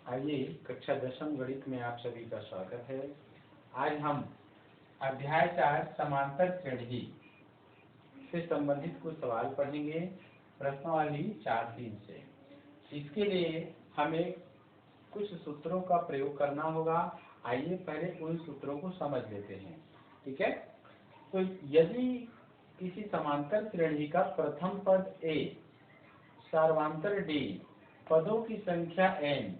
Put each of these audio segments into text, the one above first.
आइए कक्षा 10वीं गणित में आप सभी का स्वागत है। आज हम अध्याय 4 समांतर श्रेणी से संबंधित कुछ सवाल पढ़ेंगे प्रश्नावली 4-3 से। इसके लिए हमें कुछ सूत्रों का प्रयोग करना होगा। आइए पहले उन सूत्रों को समझ लेते हैं। ठीक है, तो यदि किसी समांतर श्रेणी का प्रथम पद a सर्वांतर d पदों की संख्या n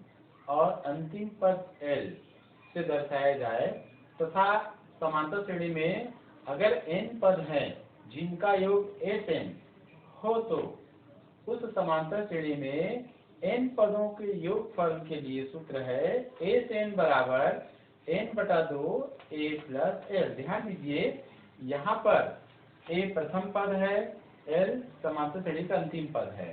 और अंतिम पद l से दर्शाया जाए तथा समांतर श्रेणी में अगर n पद हैं जिनका योग Sn हो तो उस समांतर श्रेणी में n पदों के योगफल के लिए सूत्र है Sn बराबर n/2 a + l। ध्यान दीजिए, यहाँ पर a प्रथम पद है, l समांतर श्रेणी का अंतिम पद है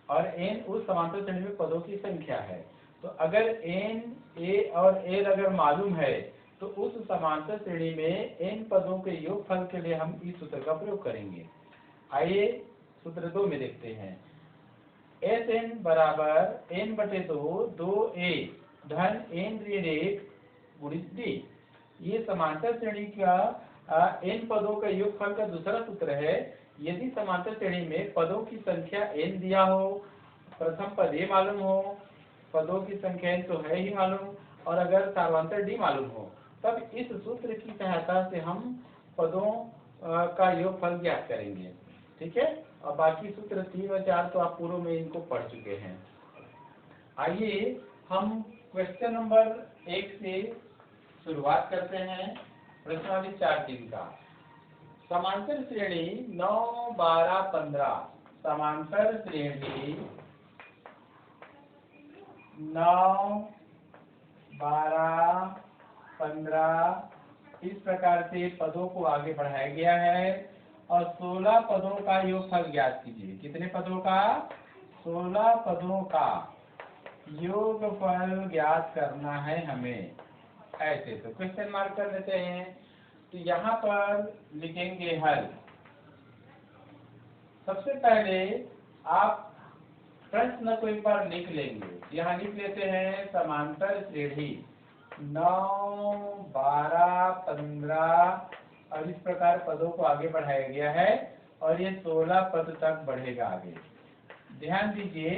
और n उस समांतर श्रेणी में पदों की संख्या है। तो अगर n, a और l अगर मालूम है तो उस समांतर श्रेणी में n पदों के योगफल के लिए हम इस सूत्र का प्रयोग करेंगे। आइए सूत्र 2 में देखते हैं। Sn बराबर n/2 2a धन n ऋण 1 गुणित d। ये समांतर श्रेणी का n पदों का योगफल का दूसरा सूत्र है। यदि समांतर श्रेणी में पदों की संख्या n दिया हो, प्रथम पद a मालूम हो, पदों की संख्या n तो है ही मालूम, और अगर सर्वांतर d मालूम हो, तब इस सूत्र की सहायता से हम पदों का योगफल ज्ञात करेंगे। ठीक है, और बाकी सूत्र 3 और 4 तो आप पूर्व में इनको पढ़ चुके हैं। आइए हम क्वेश्चन नंबर 1 से शुरुआत करते हैं। प्रश्नावली 4-3 का समांतर श्रेणी 9, 12, 15 समांतर श्रेणी 9, 12, 15 इस प्रकार से पदों को आगे बढ़ाया गया है और 16 पदों का योगफल ज्ञात कीजिए। कितने पदों का? 16 पदों का योगफल ज्ञात करना है हमें। ऐसे तो क्वेश्चन मार्क कर लेते हैं। तो यहाँ पर लिखेंगे हल। सबसे पहले आप प्रश्न को एक बार लिख लेंगे। यहाँ लिख लेते हैं समांतर श्रेणी 9, 12, 15 और इस प्रकार पदों को आगे बढ़ाया गया है और ये 16 पद तक बढ़ेगा आगे। ध्यान दीजिए,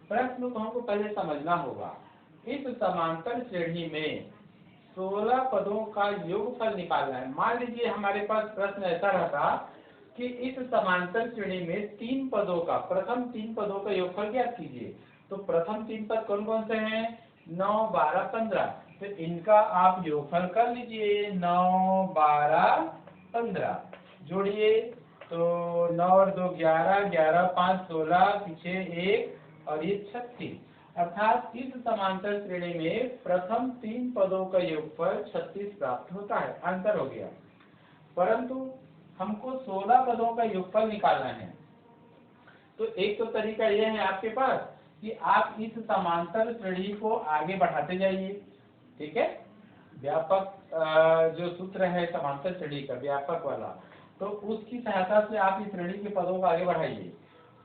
प्रश्न को हमको पहले समझना होगा। इस समांतर श्रेणी में 16 पदों का योगफल निकालना है। मान लीजिए हमारे पास प्रश्न ऐसा रहता कि इस समांतर श्रेणी में 3 पदों का, प्रथम 3 पदों का योगफल ज्ञात कीजिए। तो प्रथम 3 पद कौन कौन से हैं? 9, 12, 15। तो इनका आप योगफल कर लीजिए। 9, 12, 15 जोड़िए तो 9 और 2 11, 11, 5, 16, पीछे 1 और ये 36। अर्थात इस समांतर श्रेणी में प्रथम 3 पदों का योगफल 36 प्राप्त होता है। आंसर हो गया। परंतु हमको 16 पदों का योगफल निकालना है। तो एक तो तरीका यह है आपके पास कि आप इस समांतर श्रेणी को आगे बढ़ाते जाइए। ठीक है, व्यापक जो सूत्र है समांतर श्रेणी का व्यापक वाला, तो उसकी सहायता से आप इस श्रेणी के पदों को आगे बढ़ाइए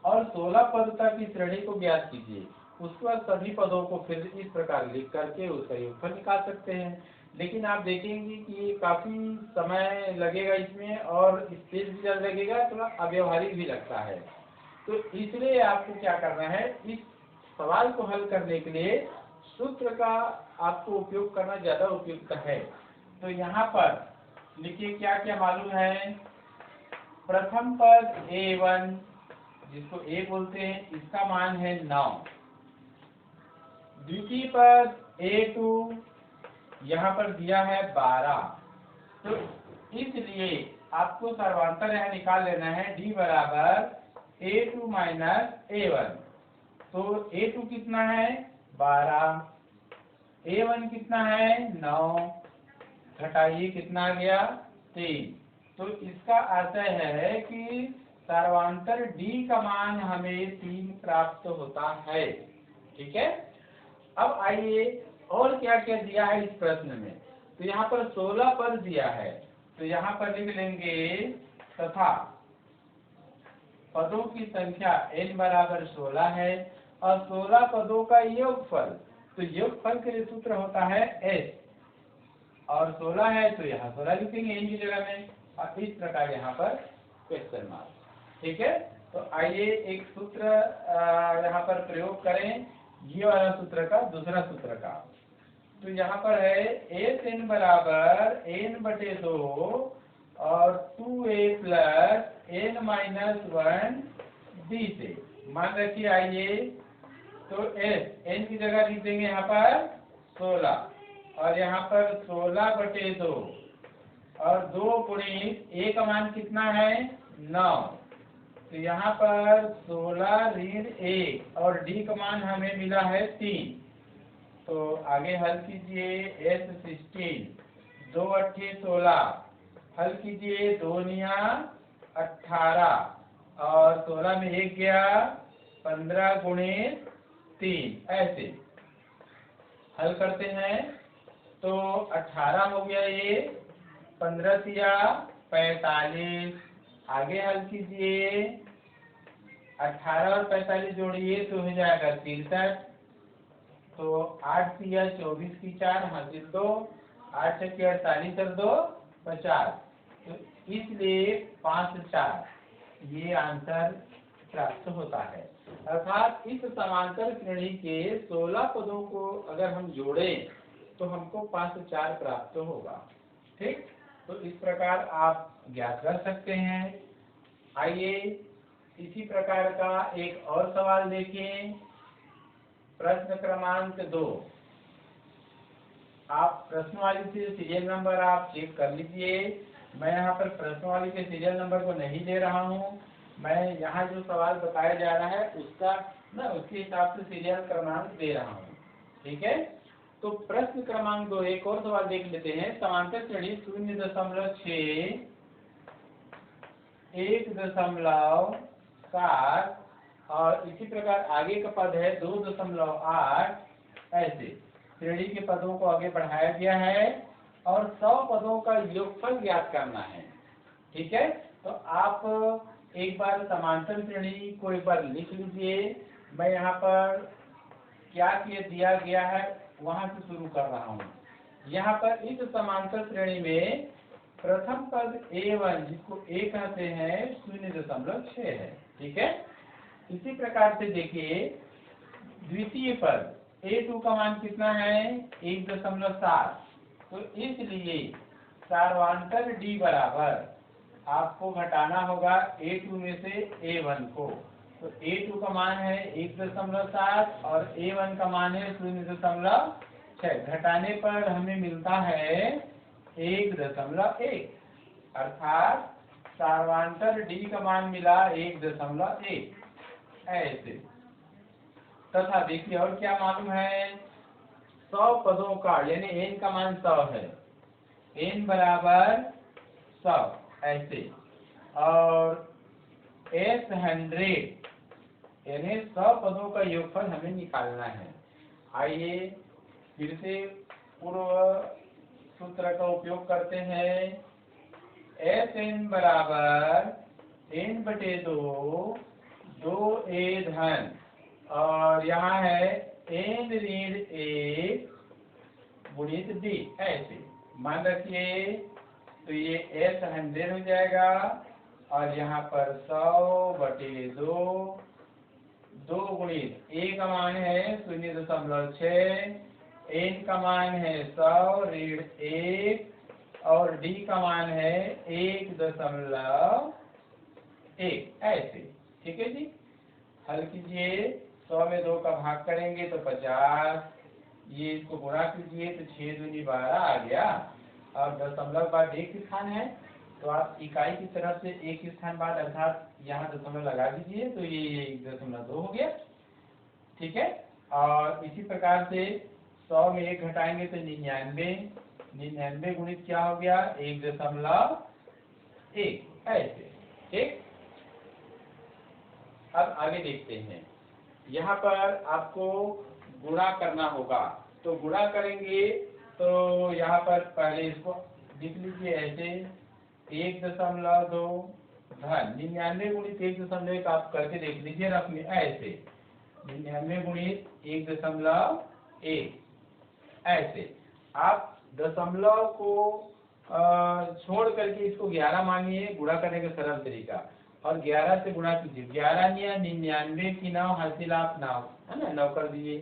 और 16 पद तक इस श्रेणी को ज्ञात कीजिए। उसके बाद सभी पदों को फिर इस प्रकार लिख करके उसका योगफल निकाल सकते हैं। लेकिन आप देखेंगे कि काफी समय लगेगा इसमें और तेज भी लगेगा, थोड़ा अव्यवहारिक भी लगता है। तो इसलिए आपको क्या करना है, इस सवाल को हल करने के लिए सूत्र का आपको उपयोग करना ज्यादा उपयुक्त है। तो यहाँ पर लिखिए क्या क्या मालूम है। प्रथम पद a1 जिसको a बोलते हैं, इसका मान है 9। द्वितीय पद a2 यहाँ पर दिया है 12। तो इसलिए आपको सर्वांतर यहाँ निकाल लेना है d बराबर a2 - a1। तो a2 कितना है? 12। a1 कितना है? 9। घटाइए कितना आ गया? 3। तो इसका अर्थ है कि सर्वांतर d का मान हमें 3 प्राप्त होता है। ठीक है, अब आइए और क्या क्या दिया है इस प्रश्न में। तो यहाँ पर 16 पद दिया है, तो यहाँ पर लिख लेंगे तथा पदों की संख्या n बराबर 16 है। और 16 पदों का योगफल। तो योगफल के लिए सूत्र होता है एस, और 16 है तो यहाँ 16 लिखेंगे एन की जगह में, और इस प्रकार यहाँ पर क्वेश्चन मार्क। ठीक है, तो आइए एक सूत्र यहाँ पर प्रयोग करें, ये वाला सूत्र का दूसरा सूत्र का। तो यहाँ पर है एस एन बराबर एन बटे 2 और 2a plus N minus 1 D से। मान रखिए, आइए तो एस एन की जगह लिख देंगे यहाँ पर 16, और यहाँ पर 16 बटे 2 और 2 गुणित ए का मान कितना है 9। तो यहाँ पर 16 ऋण 1 और डी का मान हमें मिला है 3। तो आगे हल कीजिए, एस 16 2 अट्ठे 16, हल कीजिए 2 निया 18 और 16 में 1 गया 15 गुणित 3, ऐसे हल करते हैं। तो 18 हो गया ये, 15 तिया 45, आगे हल कीजिए 18 और 45 जोड़िए तो हो जाएगा 63। तो 8 तिया 24 की 4 हासिल 2, 8 छक्के 48 और 2 50। तो इसलिए 5 4 ये आंसर प्राप्त होता है। अर्थात इस समांतर श्रेणी के 16 पदों को अगर हम जोड़ें तो हमको 5 4 प्राप्त होगा। ठीक, तो इस प्रकार आप ज्ञात कर सकते हैं। आइए इसी प्रकार का एक और सवाल देखें, प्रश्न क्रमांक 2। आप प्रश्नवाली से सीरियल नंबर आप चेक कर लीजिए। मैं यहाँ पर प्रश्नवाली के सीरियल नंबर को नहीं दे रहा हूँ, मैं यहाँ जो सवाल बताया जा रहा है उसका उसके हिसाब से सीरियल क्रमांक दे रहा हूँ। ठीक है, तो प्रश्न क्रमांक 2 एक और सवाल देख लेते हैं। समांतर श्रेणी 0.6 1.7 और इसी प्रकार आगे का पद है 2.8, ऐसे श्रेणी के पदों को आगे बढ़ाया गया है और 100 पदों का योगफल ज्ञात करना है। ठीक है, तो आप एक बार समांतर श्रेणी को एक बार लिख लीजिए। मैं यहाँ पर क्या दिया गया है वहां से शुरू कर रहा हूँ। यहाँ पर इस समांतर श्रेणी में प्रथम पद a1 जिसको a कहते हैं 0.6 है। ठीक है, इसी प्रकार से देखिए द्वितीय पद a2 का मान कितना है 1.7। तो इसलिए सार्वंतर d बराबर आपको घटाना होगा a2 में से a1 को। तो a2 का मान है 1.7 और a1 का मान है 0.6, घटाने पर हमें मिलता है 1.1, अर्थात सार्वंतर d का मान मिला 1.1, ऐसे। तथा देखिए और क्या मालूम है, 100 पदों का यानी n का मान 100 है, n बराबर 100, ऐसे। और S100 यानी 100 पदों का योगफल हमें निकालना है। आइए फिर से पूर्व सूत्र का उपयोग करते हैं। Sn बराबर n बटे 2a धन और यहाँ है n ऋण 1 गुणित d, ऐसे मान रखिए। तो ये S100 हो जाएगा और यहाँ पर 100 बटे 2 गुणित a का मान है 0.6, n का मान है 100 ऋण 1 और d का मान है 1.1, ऐसे। ठीक है जी, हल कीजिए। 100 में 2 का भाग करेंगे तो 50, ये इसको गुणा कीजिए तो 6 दूनी 12 आ गया। और दशमलव बाद एक स्थान है तो आप इकाई की तरफ से एक स्थान बाद अर्थात यहाँ दशमलव लगा दीजिए तो ये 1.2 हो गया। ठीक है, और इसी प्रकार से 100 में 1 घटाएंगे तो 99 गुणित क्या हो गया 1.1, ऐसे। ठीक, अब आगे देखते हैं। यहाँ पर आपको गुणा करना होगा, तो गुणा करेंगे तो यहाँ पर पहले इसको लिख लीजिए ऐसे 1.2 धन 99 गुणित 1.1 आप करके देख लीजिए रफ में, ऐसे। 99 गुणित 1.1, ऐसे आप दशमलव को छोड़ करके इसको 11 मानिए, गुणा करने का सरल तरीका, और 11 से गुणा कीजिए। 11 या 99 की 9 हासिल आप 9 है ना, 9 कर दीजिए।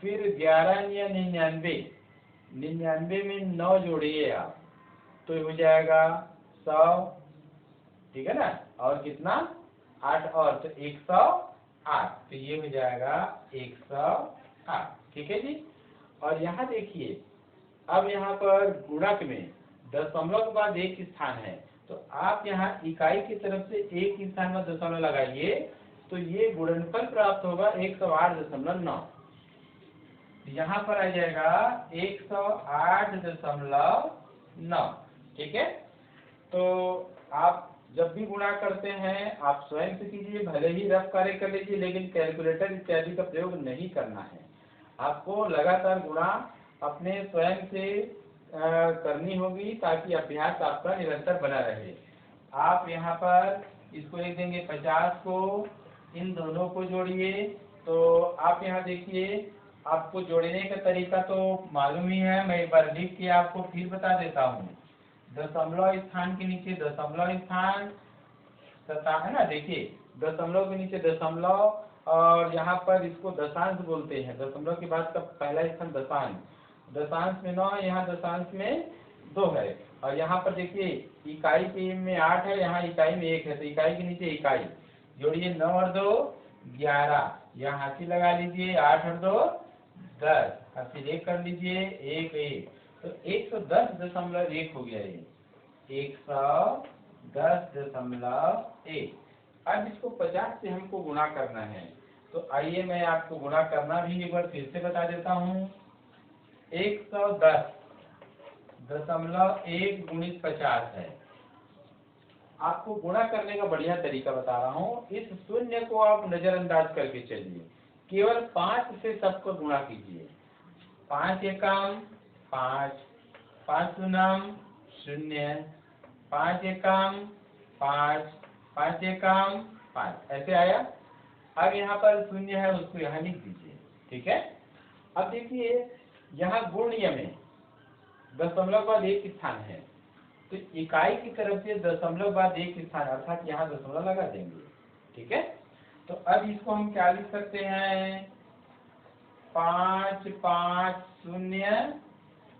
फिर 11 या 99, 99 में 9 जोड़िए आप, तो हो जाएगा 100, ठीक है ना, और कितना 8 और, तो 108, तो ये हो जाएगा 108, ठीक है जी। और यहाँ देखिए, अब यहाँ पर गुणक में दशमलव के बाद एक स्थान है, तो आप यहाँ इकाई की तरफ से एक स्थान में दशमलव लगाइए, तो ये गुणनफल प्राप्त होगा 108.9। यहाँ पर आ जाएगा 108.9, ठीक है। तो आप जब भी गुणा करते हैं आप स्वयं से कीजिए, भले ही रफ कार्य कर लीजिए, लेकिन कैलकुलेटर इत्यादि का प्रयोग नहीं करना है। आपको लगातार गुणा अपने स्वयं से करनी होगी, ताकि अभ्यास आपका निरंतर बना रहे। आप यहाँ पर इसको लिख देंगे 50 को, इन दोनों को जोड़िए। तो आप यहाँ देखिए, आपको जोड़ने का तरीका तो मालूम ही है, मैं एक बार लिख के आपको फिर बता देता हूँ। दशमलव स्थान के नीचे दशमलव स्थान तथा, है ना, देखिए दशमलव के नीचे दशमलव, और यहाँ पर इसको दशांश बोलते हैं। दशमलव के बाद का पहला स्थान दशांश, दशांश में 9 है, यहाँ दशांश में 2 है। और यहाँ पर देखिए इकाई के में 8 है, यहाँ इकाई में 1 है, तो इकाई के नीचे इकाई जोड़िए, 9 और 2 11, यहाँ हाथी लगा लीजिए, 8 और 2 10, हाथी 1 कर लीजिए, 1 1, तो 110.1 हो गया ये 110.1। अब इसको 50 से हमको गुणा करना है, तो आइए मैं आपको गुणा करना भी एक बार फिर से बता देता हूँ। 110.1 गुणित 50 है। आपको गुणा करने का बढ़िया तरीका बता रहा हूँ। इस शून्य को आप नजरअंदाज करके चलिए, केवल 5 से सबको गुणा कीजिए। 5 एकम 5, 5 दूनम 0, 5 एकम 5, 5 एकम 5, ऐसे आया। अब यहाँ पर शून्य है, उसको यहाँ लिख दीजिए, ठीक है। अब देखिए यहाँ गुण्य में दशमलव बाद एक स्थान है, तो इकाई की तरफ से दशमलव बाद एक स्थान, अर्थात यहाँ दशमलव लगा देंगे, ठीक है। तो अब इसको हम क्या लिख सकते हैं, 5 5 0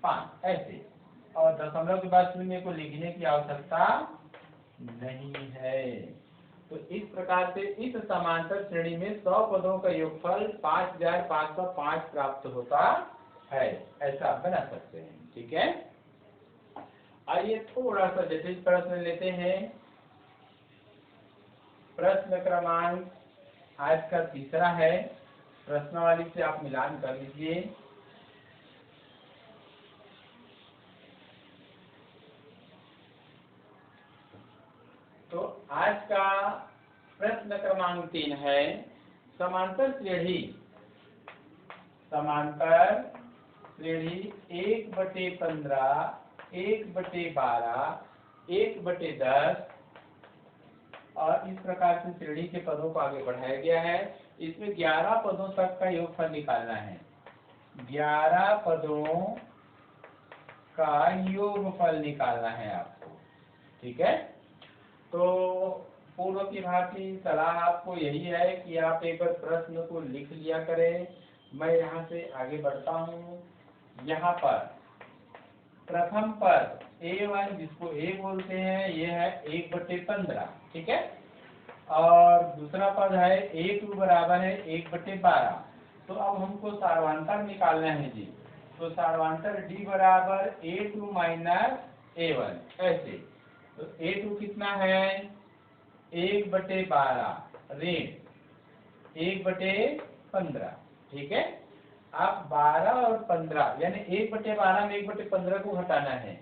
5, ऐसे, और दशमलव के बाद शून्य को लिखने की आवश्यकता नहीं है। तो इस प्रकार से इस समांतर श्रेणी में 100 पदों का योगफल 5505 प्राप्त होता है, ऐसा आप बना सकते हैं, ठीक है। आइए थोड़ा सा जटिल प्रश्न लेते हैं। प्रश्न क्रमांक आज का तीसरा है, प्रश्नावली से आप मिलान कर लीजिए। तो आज का प्रश्न क्रमांक 3 है, समांतर श्रेणी 1/15, 1/12, 1/10, और इस प्रकार से श्रेणी के पदों को आगे बढ़ाया गया है। इसमें 11 पदों तक का योगफल निकालना है। 11 पदों का योगफल निकालना है आपको, ठीक है। तो पूर्व की भांति सलाह आपको यही है कि आप एक बार प्रश्न को लिख लिया करें। मैं यहाँ से आगे बढ़ता हूँ। यहाँ पर प्रथम पद A1, जिसको A बोलते हैं, ये है 1/15, ठीक है। और दूसरा पद है A2 बराबर है 1/12। तो अब हमको सार्वधातुक निकालना है जी। तो सार्वधातुक D बराबर A2 माइनस A1, ऐसे। तो A2 कितना है 1/12 ऋण 1/15, ठीक है। आप 12 और 15 यानी 1/12 में 1/15 को घटाना है,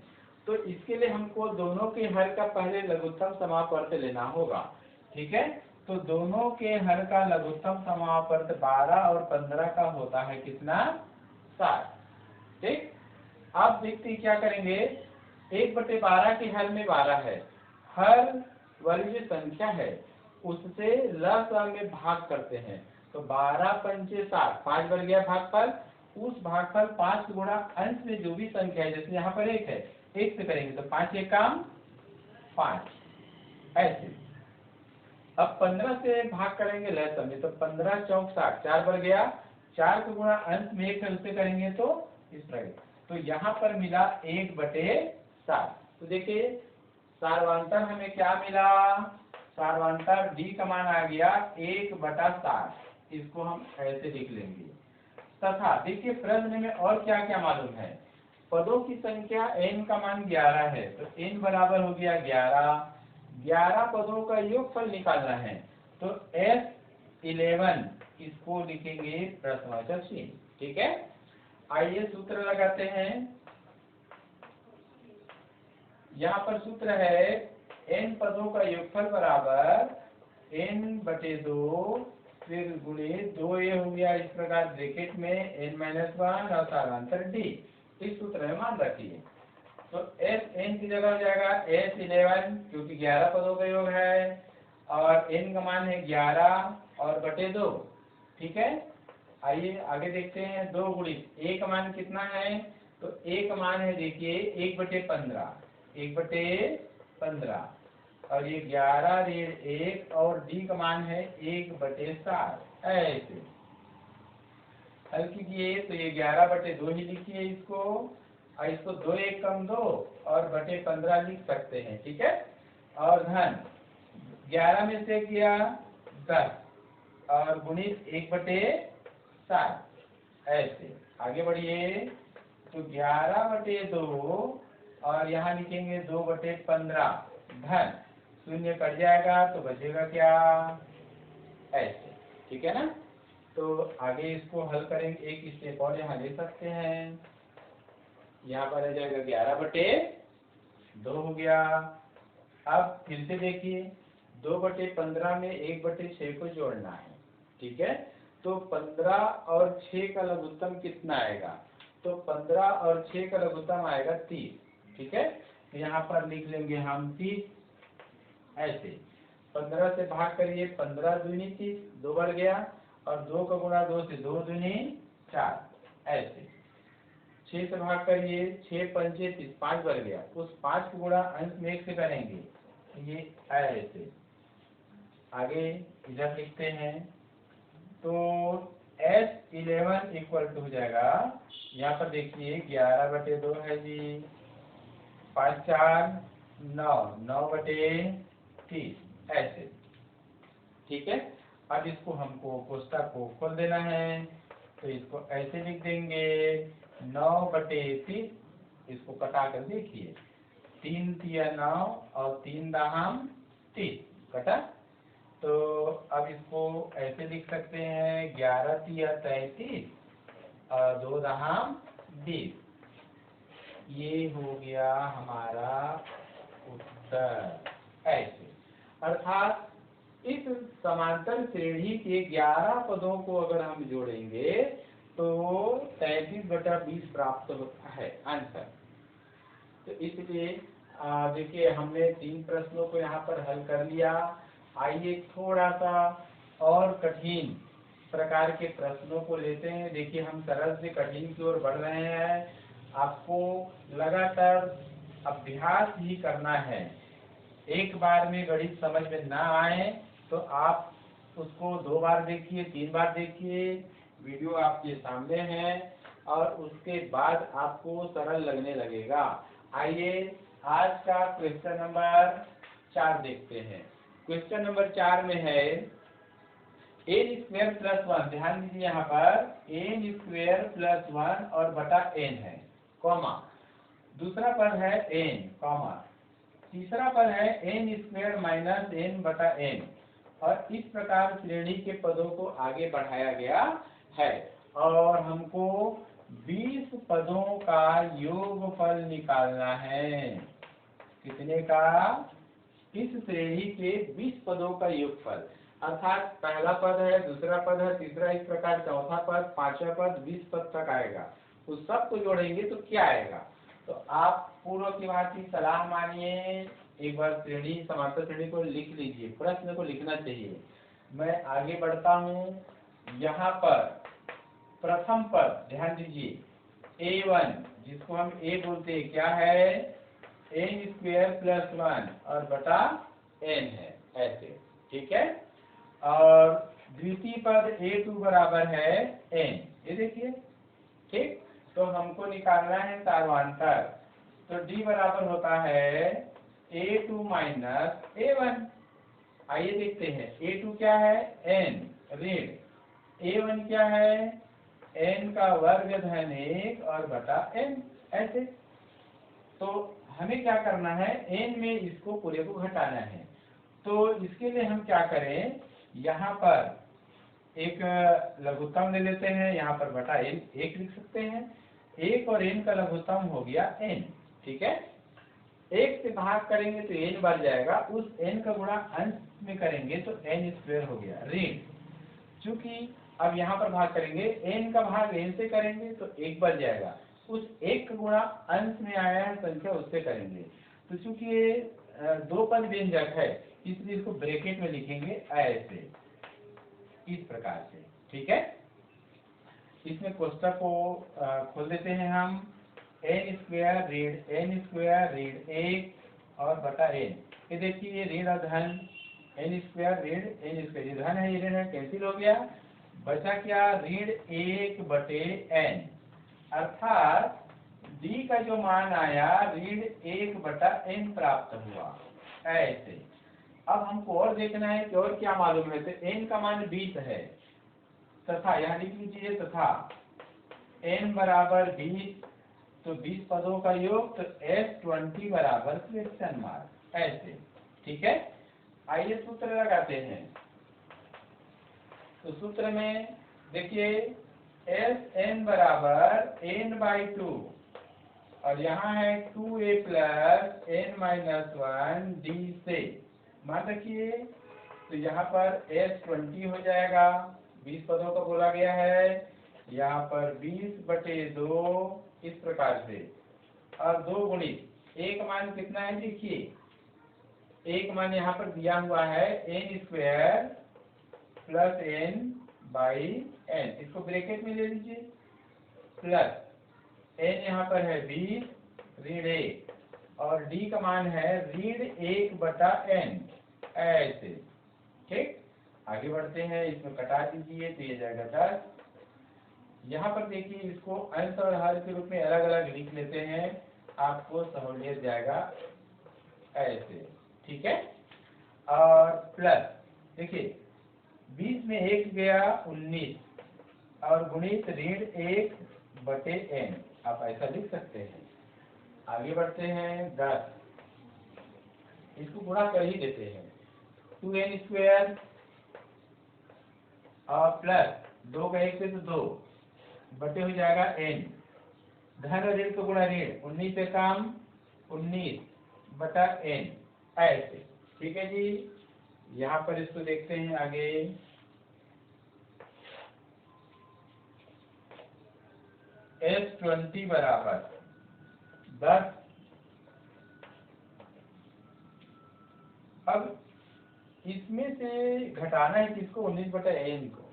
तो इसके लिए हमको दोनों के हर का पहले लघुत्तम समापवर्त लेना होगा, ठीक है। तो दोनों के हर का लघुत्तम समापवर्त 12 और 15 का होता है कितना, 7, ठीक। अब देखते क्या करेंगे, 1/12 के हर में 12 है, हर वाली जो संख्या है उससे लसाअ में भाग करते हैं, तो 12 पंचे 60, 5 बढ़ गया भागफल। उस भागफल 5 गुणा अंश में जो भी संख्या है, जैसे यहाँ पर 1 है, 1 से करेंगे तो 5 एक काम 5, ऐसे। अब 15 से भाग करेंगे लहसम में, तो 15 चौक 60, 4 बढ़ गया, 4 को गुणा अंश में 1 है उससे करेंगे तो इस तरह। तो यहाँ पर मिला 1/7। तो देखिए सार्वंतर हमें क्या मिला, सार्वंतर डी का मान आ गया 1/7। इसको हम ऐसे लिख लेंगे। तथा देखिए प्रश्न में और क्या क्या मालूम है, पदों की संख्या n का मान 11 है, तो n बराबर हो गया 11 पदों का योगफल निकालना है, तो S11 इसको लिखेंगे प्रश्नवाचक चिन्ह। ठीक है, आइए सूत्र लगाते हैं। यहाँ पर सूत्र है n पदों का योगफल बराबर n/2 फिर गुणे 2a हो गया, इस प्रकार ब्रैकेट में n-1 और सारांतर d। इस सूत्र में मान रखिए, तो Sn की जगह हो जाएगा S11 क्योंकि 11 पदों का योग है, और n का मान है 11 और बटे 2। ठीक है, आइए आगे देखते हैं। 2 गुणित a का मान कितना है, तो a का मान है देखिए 1/15, 1/15, और ये 11 ऋण 1 और d का मान है 1/7। ऐसे हल कीजिए, तो ये 11/2 ही लिखिए इसको, और इसको 2 1 कम 2 और बटे 15 लिख सकते हैं। ठीक है, और धन 11 में से किया 10 और गुणित 1/7। ऐसे आगे बढ़िए, तो 11/2 और यहाँ लिखेंगे 2/15 धन, शून्य कट जाएगा तो बचेगा क्या, ऐसे। ठीक है ना, तो आगे इसको हल करेंगे, एक स्टेप और यहाँ ले सकते हैं। यहाँ पर आ जाएगा 11/2 हो गया। अब फिर से देखिए 2/15 में 1/6 को जोड़ना है। ठीक है, तो 15 और 6 का लघुत्तम कितना आएगा, तो 15 और 6 का लघुत्तम आएगा 30। ठीक है, तो यहाँ पर लिख लेंगे हम 30। ऐसे 15 से भाग करिए, 15 दूनी 30, 2 बढ़ गया, और 2 का गुणा 2 से 2 दूनी 4। ऐसे 6 से भाग करिए, 6 पंचे 30, 5 बढ़ गया, उस 5 को गुणा अंश में 1 से करेंगे, ये ऐसे। आगे इधर लिखते हैं, तो S11 इक्वल टू हो जाएगा, यहाँ पर देखिए 11/2 है जी, 5 4 9, 9/30 ऐसे। ठीक है, अब इसको हमको कोष्ठक को खोल देना है, तो इसको ऐसे लिख देंगे 9/30, इसको कटा कर देखिए, 3 तिया 9 और 3 दाहम 30 कटा, तो अब इसको ऐसे लिख सकते हैं 11 तिया 33 और 2 दाहम 20। ये हो गया हमारा उत्तर। ऐसे अर्थात इस समांतर श्रेणी के 11 पदों को अगर हम जोड़ेंगे तो 33/20 प्राप्त होता है आंसर। तो इसलिए देखिए हमने 3 प्रश्नों को यहाँ पर हल कर लिया। आइए थोड़ा सा और कठिन प्रकार के प्रश्नों को लेते हैं। देखिए हम सरल से कठिन की ओर बढ़ रहे हैं, आपको लगातार अभ्यास ही करना है। एक बार में गणित समझ में ना आए तो आप उसको 2 बार देखिए, 3 बार देखिए, वीडियो आपके सामने है, और उसके बाद आपको सरल लगने लगेगा। आइए आज का क्वेश्चन नंबर 4 देखते हैं। क्वेश्चन नंबर 4 में है n² + 1, ध्यान दीजिए यहाँ पर n² + 1 और बटा n है, कॉमा, दूसरा पद है n, कॉमा, तीसरा पद है n² - n/n, और इस प्रकार श्रेणी के पदों को आगे बढ़ाया गया है, और हमको 20 पदों का योगफल निकालना है। कितने का, इस श्रेणी के 20 पदों का योगफल, अर्थात पहला पद है, दूसरा पद है, तीसरा, इस प्रकार चौथा पद, पांचवा पद, 20 पद तक आएगा। उस सब को जोड़ेंगे तो क्या आएगा, तो आप पूर्व की भांति सलाह मानिए, एक बार श्रेणी समांतर श्रेणी को लिख लीजिए, प्रश्न को लिखना चाहिए। मैं आगे बढ़ता हूँ, यहाँ पर प्रथम पद ध्यान दीजिए A1 जिसको हम A बोलते हैं क्या है, n स्क्वायर प्लस 1 और बटा n है, ऐसे, ठीक है। और द्वितीय पद A2 बराबर है n, ये देखिए, ठीक। तो हमको निकालना है सार्वधानिक, तो D बराबर होता है A2 माइनस A1। आइए देखते हैं, A2 क्या है n ऋण, A1 क्या है n का वर्ग धन 1 और बटा n, ऐसे। तो हमें क्या करना है, n में इसको पूरे को घटाना है। तो इसके लिए हम क्या करें, यहाँ पर एक लघुत्तम ले लेते हैं, यहाँ पर बटा n 1 लिख सकते हैं। 1 और n का लघुत्तम हो गया n, ठीक है। 1 से भाग करेंगे तो n बढ़ जाएगा, उस n का गुणा अंश में करेंगे तो n स्क्वायर हो गया ऋण। चूंकि अब यहाँ पर भाग करेंगे, n का भाग n से करेंगे तो 1 बढ़ जाएगा, उस 1 का गुणा अंश में आया है संख्या उससे करेंगे। तो चूंकि ये दो पद व्यंजक है इसलिए इसको ब्रैकेट में लिखेंगे ऐसे, इस प्रकार से, ठीक है। इसमें कोष्टक को खोल देते हैं हम, n स्क्वायर ऋण 1 और बटा n, ये देखिए ऋण और धन, n स्क्वायर ऋण n स्क्वायर, ये धन है ये ऋण है, कैंसिल हो गया, बचा क्या ऋण 1 बटे n, अर्थात d का जो मान आया ऋण 1 बटा n प्राप्त हुआ, ऐसे। अब हमको और देखना है कि और क्या मालूम है, तो n का मान 20 है, तथा यहाँ लिख लीजिए तथा n बराबर 20, तो 20 पदों का योग, तो S20 बराबर क्वेश्चन मार्क, ऐसे, ठीक है। आइए सूत्र लगाते हैं, तो सूत्र में देखिए Sn बराबर n/2 और यहाँ है 2a plus n minus 1 d से, मान रखिए, तो यहाँ पर S20 हो जाएगा, 20 पदों का बोला गया है, यहाँ पर 20 बटे 2 इस प्रकार से, और 2 गुणित एक मान कितना है, देखिए एक मान यहाँ पर दिया हुआ है n square plus n by n, इसको ब्रैकेट में ले लीजिए, प्लस n यहाँ पर है 20 ऋण 1 और d का मान है ऋण 1 बटा n, ऐसे, ठीक। आगे बढ़ते हैं, इसमें कटा दीजिए तो ये जाएगा 10। यहाँ पर देखिए इसको अंश और हर के रूप में अलग अलग लिख लेते हैं, आपको सहूलियत जाएगा, ऐसे, ठीक है। और प्लस देखिए 20 में 1 गया 19 और गुणित ऋण 1 बटे n, आप ऐसा लिख सकते हैं। आगे बढ़ते हैं 10, इसको गुणा कर ही देते हैं, 2n स्क्वायर और प्लस 2 का 1 से तो 2 बटे हो जाएगा n, धन और ऋण को गुणा ऋण, 19 से कम 19 बटा n, ऐसे, ठीक है जी। यहाँ पर इसको देखते हैं आगे, S20 बराबर 10, अब इसमें से घटाना है किसको, 19 बटा n को,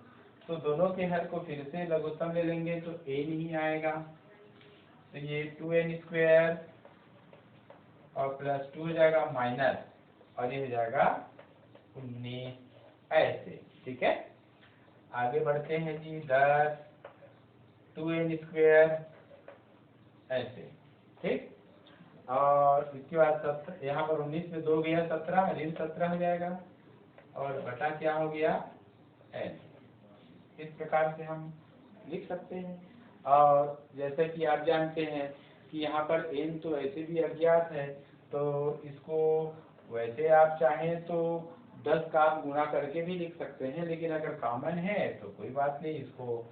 तो दोनों के हर को फिर से लघुत्तम ले लेंगे तो n ही आएगा, तो ये 2n स्क्वायर और प्लस 2 हो जाएगा माइनस, और ये हो जाएगा 19, ऐसे, ठीक है। आगे बढ़ते हैं जी 10, 2n स्क्वायर, ऐसे, ठीक। और इसके बाद यहाँ पर 19 में 2 गया 17, ऋण 17 हो जाएगा, और बटा क्या हो गया n, इस प्रकार से हम लिख सकते हैं। और जैसे कि आप जानते हैं कि यहाँ पर n तो ऐसे भी अज्ञात है, तो इसको वैसे आप चाहें तो 10 का आप गुणा करके भी लिख सकते हैं, लेकिन अगर कॉमन है तो कोई बात नहीं, इसको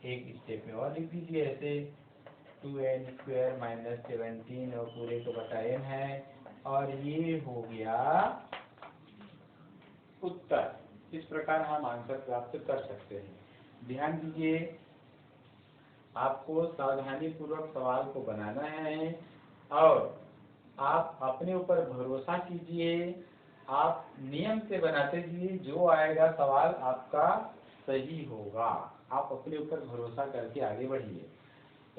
एक स्टेप में और लिख दीजिए, ऐसे 2n स्क्वायर माइनस 17 और पूरे को बटा n है, और ये हो गया उत्तर। इस प्रकार हम आंसर प्राप्त कर सकते हैं। ध्यान दीजिए, आपको सावधानी पूर्वक सवाल को बनाना है और आप अपने ऊपर भरोसा कीजिए, आप नियम से बनाते जाइए, जो आएगा सवाल आपका सही होगा। आप अपने ऊपर भरोसा करके आगे बढ़िए।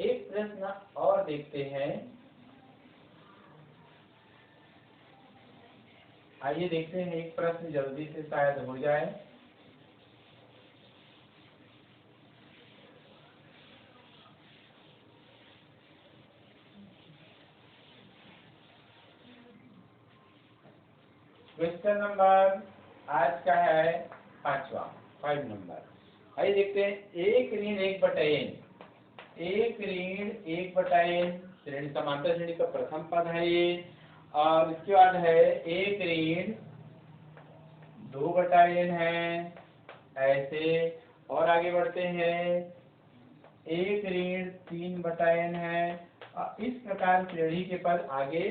एक प्रश्न और देखते हैं। आइए देखते हैं, एक प्रश्न जल्दी से शायद हो जाए। क्वेश्चन नंबर आज का है 5 नंबर। आइए देखते हैं, एक ऋण 1/n, एक ऋण 1/n श्रेणी समांतर श्रेणी का प्रथम पद है ये। और इसके बाद है एक ऋण 2/n है ऐसे। और आगे बढ़ते हैं, एक ऋण 3/n है। इस प्रकार श्रेणी के पद आगे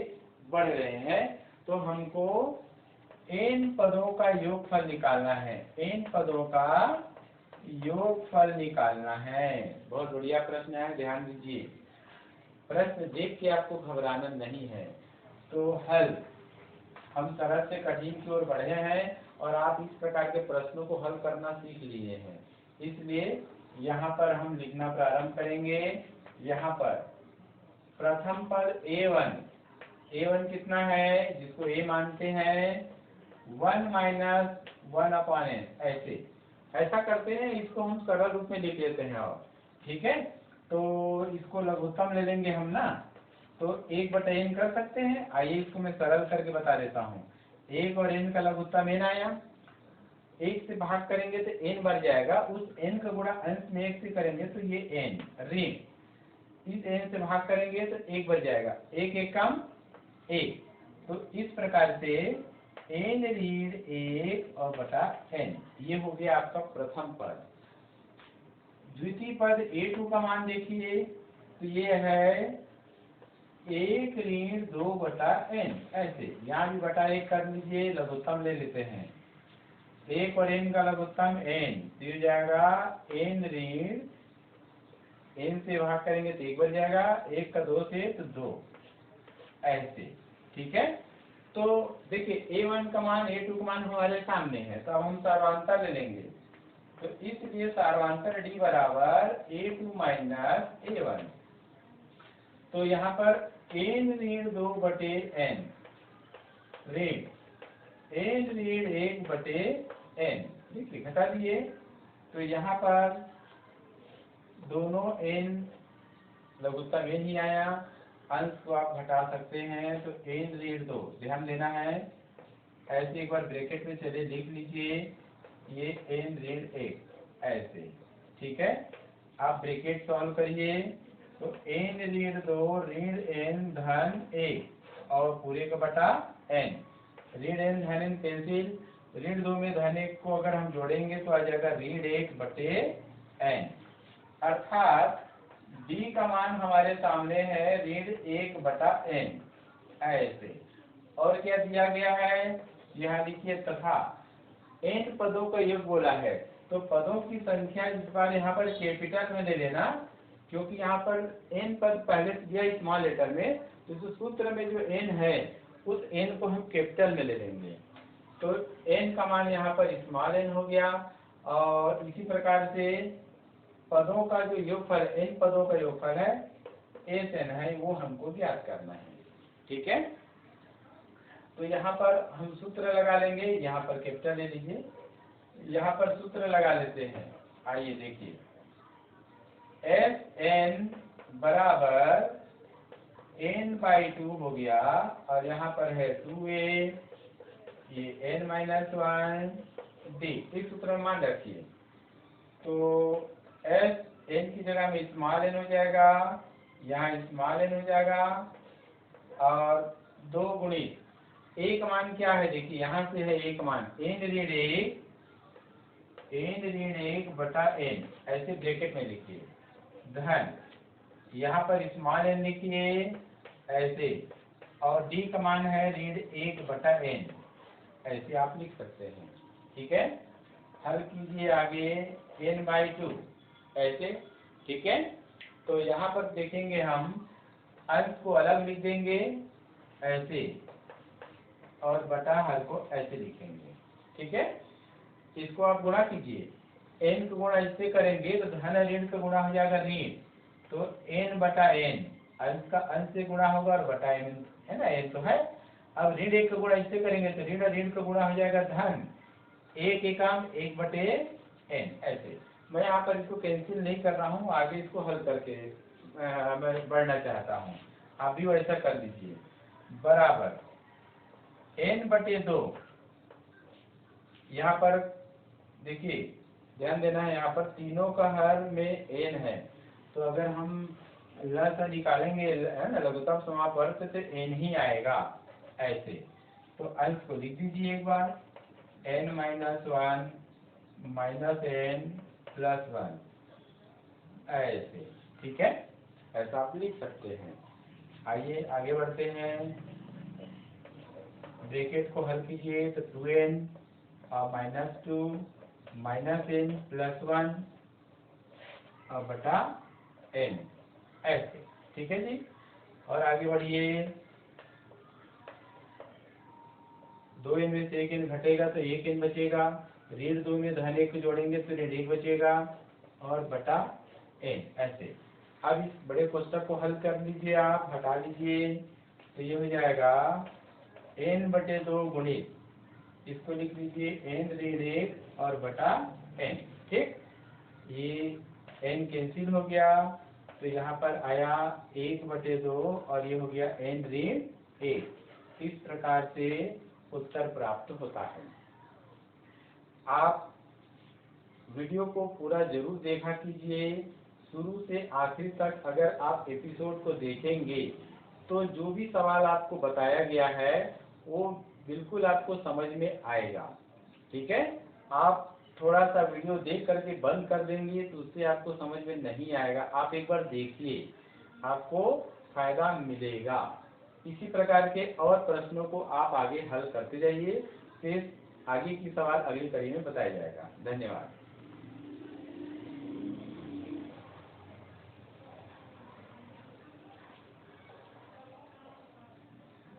बढ़ रहे हैं। तो हमको n पदों का योगफल निकालना है, n पदों का योगफल निकालना है। बहुत बढ़िया प्रश्न है, ध्यान दीजिए। प्रश्न देख के आपको घबराना नहीं है। तो हल, हम सरल से कठिन की ओर बढ़े हैं और आप इस प्रकार के प्रश्नों को हल करना सीख लिए हैं। इसलिए यहाँ पर हम लिखना प्रारंभ करेंगे। यहाँ पर प्रथम पद a1, a1 कितना है जिसको a मानते हैं, 1 - 1/n ऐसे। ऐसा करते हैं, इसको हम सरल रूप में लिख लेते हैं। और ठीक है, तो इसको लघुत्तम ले लेंगे हम ना, तो 1/n कर सकते हैं। आइए इसको मैं सरल करके बता देता हूँ। 1 और n का लघुत्तम n आया, 1 से भाग करेंगे तो n बढ़ जाएगा, उस n का गुणा अंश में 1 से करेंगे तो ये n ऋण, इस n से भाग करेंगे तो 1 बढ़ जाएगा, 1 1 कम 1। तो इस प्रकार से n ऋण 1 और बटा n, ये हो गया आपका प्रथम पद। द्वितीय पद a2 का मान देखिए, तो ये है 1 ऋण 2/n ऐसे। यहाँ भी बटा 1 कर लीजिए, लघुत्तम ले लेते हैं। 1 और n का लघुत्तम n, तो ये जाएगा n ऋण, n से भाग करेंगे तो 1 बढ़ जाएगा, 1 का 2 से तो 2 ऐसे। ठीक है, तो देखिए a1 का मान a2 का मान हमारे सामने है, तो अब हम सार्वधातुक ले लेंगे। तो इसलिए सार्वधातुक d बराबर a2 - a1। तो यहाँ पर n ऋण 2/n ऋण n ऋण 1/n, देखिए घटा दिए। तो यहाँ पर दोनों n लघुत्तम n ही आया, अंश को आप घटा सकते हैं। तो n ऋण 2, ध्यान देना है, ऐसे एक बार ब्रैकेट में चले लिख लीजिए, ये n ऋण 1 ऐसे। ठीक है, आप ब्रैकेट सॉल्व करिए, तो n ऋण 2 ऋण n धन 1 और पूरे का बटा n, ऋण n धन n कैंसिल, ऋण 2 में धन 1 को अगर हम जोड़ेंगे तो आ जाएगा ऋण 1/n। अर्थात d का मान हमारे सामने है ऋण 1/n ऐसे। और क्या दिया गया है, यहाँ लिखिए, तथा n पदों का योग बोला है। तो पदों की संख्या इस बार यहाँ पर कैपिटल में ले लेना, क्योंकि यहाँ पर n पद पहले से दिया स्मॉल लेटर में, तो इस सूत्र में जो n है उस n को हम कैपिटल में ले लेंगे। तो n का मान यहाँ पर स्मॉल n हो गया। और इसी प्रकार से पदों का जो योगफल, n पदों का योगफल है SN है, वो हमको ज्ञात करना है। ठीक है, तो यहाँ पर हम सूत्र लगा लेंगे, यहाँ पर कैपिटल ले लीजिए, यहाँ पर सूत्र लगा लेते हैं। आइए देखिए, SN बराबर n/2 हो गया, और यहाँ पर है 2a, ये n - 1 d, इस सूत्र में मान रखिए। तो s n की जगह में स्मॉल n हो जाएगा, यहाँ स्मॉल n हो जाएगा, और 2 गुणित a का मान क्या है, देखिए यहाँ से है a का मान n ऋण 1/n ऐसे ब्रैकेट में लिखिए, धन यहाँ पर स्मॉल n लिखिए ऐसे, और d का मान है ऋण 1/n ऐसे आप लिख सकते हैं। ठीक है, हल कीजिए आगे n/2 ऐसे। ठीक है, तो यहाँ पर देखेंगे हम अंश को अलग लिख देंगे ऐसे, और बटा हल को ऐसे लिखेंगे। ठीक है, इसको आप गुणा कीजिए, n का गुणा इससे करेंगे तो धन ऋण का गुणा हो जाएगा ऋण, तो n बटा n, अंश का अंश से गुणा होगा और बटा n है ना, n तो है। अब ऋण 1 का गुणा इससे करेंगे तो ऋण ऋण का गुणा हो जाएगा धन, 1 एकाम 1 बटे n। ऐसे मैं यहाँ पर इसको कैंसिल नहीं कर रहा हूँ, आगे इसको हल करके मैं बढ़ना चाहता हूँ, आप भी वैसा कर लीजिए। बराबर n बटे 2, यहाँ पर देखिए ध्यान देना है, यहाँ पर तीनों का हर में n है, तो अगर हम लसा निकालेंगे है ना लघुत्तम समापवर्त से n ही आएगा ऐसे। तो अंश को लिख दीजिए एक बार, n minus 1 minus n plus 1 ऐसे, ठीक है, ऐसा आप लिख सकते हैं। आइए आगे बढ़ते हैं, ब्रैकेट को हल कीजिए तो 2n minus 2 minus n plus 1 बटा n ऐसे, ठीक है जी। और आगे बढ़िए, 2n में से 1n घटेगा तो 1n बचेगा, ऋण 2 में धन 1 जोड़ेंगे तो ऋण 1 बचेगा और बटा n ऐसे। अब इस बड़े कोष्ठक को हल कर लीजिए, आप हटा लीजिए तो ये हो जाएगा n बटे 2 गुणित, इसको लिख लीजिए n ऋण 1 और बटा n, ठीक। ये n कैंसिल हो गया तो यहाँ पर आया 1 बटे 2 और ये हो गया n ऋण 1। इस प्रकार से उत्तर प्राप्त होता है। आप वीडियो को पूरा जरूर देखा कीजिए, शुरू से आखिर तक। अगर आप एपिसोड को देखेंगे तो जो भी सवाल आपको बताया गया है वो बिल्कुल आपको समझ में आएगा, ठीक है। आप थोड़ा सा वीडियो देख करके बंद कर देंगे तो उससे आपको समझ में नहीं आएगा। आप एक बार देखिए, आपको फायदा मिलेगा। इसी प्रकार के और प्रश्नों को आप आगे हल करते जाइए, फिर आगे की सवाल अगली कड़ी में बताया जाएगा। धन्यवाद।